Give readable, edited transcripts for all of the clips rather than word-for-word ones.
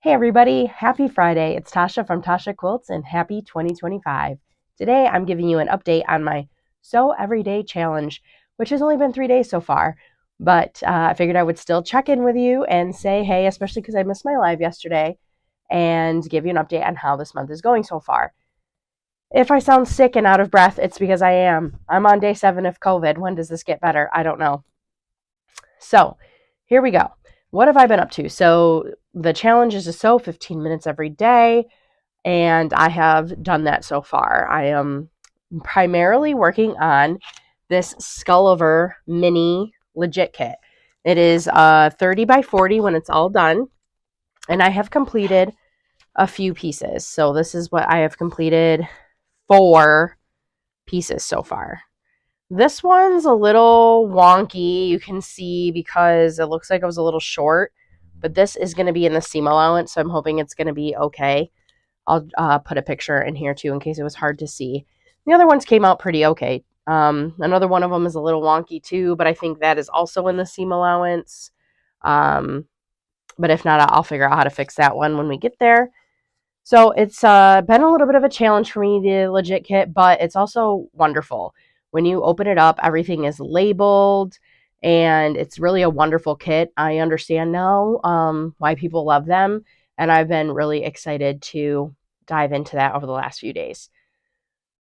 Hey everybody, happy Friday. It's Tasha from Tasha Quilts and happy 2025. Today I'm giving you an update on my Sew Everyday Challenge, which has only been 3 days so far. But I figured I would still check in with you and say hey, especially because I missed my live yesterday, and give you an update on how this month is going so far. If I sound sick and out of breath, it's because I am. I'm on day 7 of COVID. When does this get better? I don't know. So here we go. What have I been up to? So the challenge is to sew 15 minutes every day, and I have done that so far. I am primarily working on this Skullover mini legit kit. It is 30 by 40 when it's all done, and I have completed a few pieces. So this is what I have completed, 4 pieces so far. This one's a little wonky, you can see, because it looks like it was a little short, but this is going to be in the seam allowance, so I'm hoping it's going to be okay. I'll put a picture in here too in case it was hard to see. The other ones came out pretty okay. Another one of them is a little wonky too, but I think that is also in the seam allowance. But if not, I'll figure out how to fix that one when we get there. So it's been a little bit of a challenge for me, the legit kit, but it's also wonderful. When you open it up, everything is labeled, and it's really a wonderful kit. I understand now why people love them, and I've been really excited to dive into that over the last few days.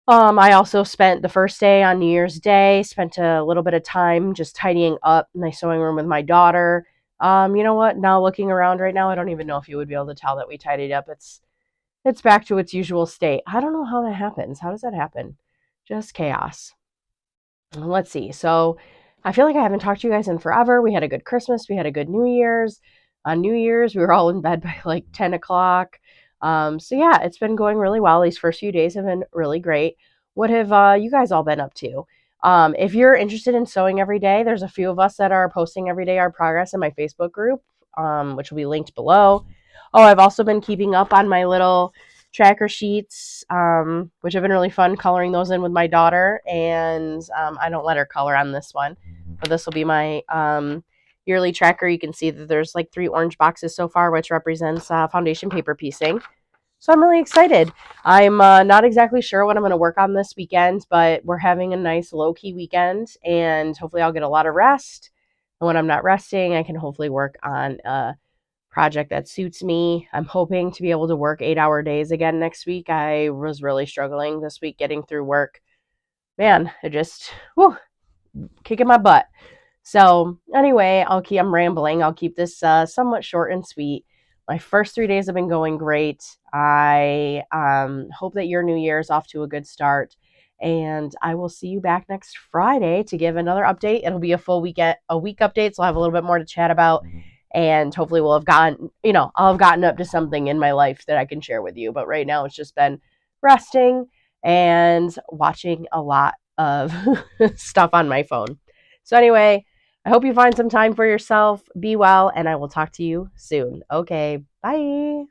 I also spent the first day on New Year's Day, spent a little bit of time just tidying up my sewing room with my daughter. You know what? Now looking around right now, I don't even know if you would be able to tell that we tidied up. It's back to its usual state. I don't know how that happens. How does that happen? Just chaos. Let's see. So I feel like I haven't talked to you guys in forever. We had a good Christmas. We had a good New Year's. On New Year's, we were all in bed by like 10 o'clock. So yeah, it's been going really well. These first few days have been really great. What have you guys all been up to? If you're interested in sewing every day, there's a few of us that are posting every day our progress in my Facebook group, which will be linked below. Oh, I've also been keeping up on my little tracker sheets, which have been really fun coloring those in with my daughter. And I don't let her color on this one, but this will be my yearly tracker. You can see that there's like 3 orange boxes so far, which represents foundation paper piecing. So I'm really excited. I'm not exactly sure what I'm going to work on this weekend, but we're having a nice low-key weekend, and hopefully I'll get a lot of rest. And when I'm not resting, I can hopefully work on a project that suits me. I'm hoping to be able to work 8-hour days again next week. I was really struggling this week getting through work. Man, I just, kicking my butt. So anyway, I'm rambling. I'll keep this somewhat short and sweet. My first 3 days have been going great. I hope that your new year is off to a good start. And I will see you back next Friday to give another update. It'll be a week update, so I'll have a little bit more to chat about. And hopefully I'll have gotten up to something in my life that I can share with you. But right now it's just been resting and watching a lot of stuff on my phone. So anyway, I hope you find some time for yourself. Be well, and I will talk to you soon. Okay, bye.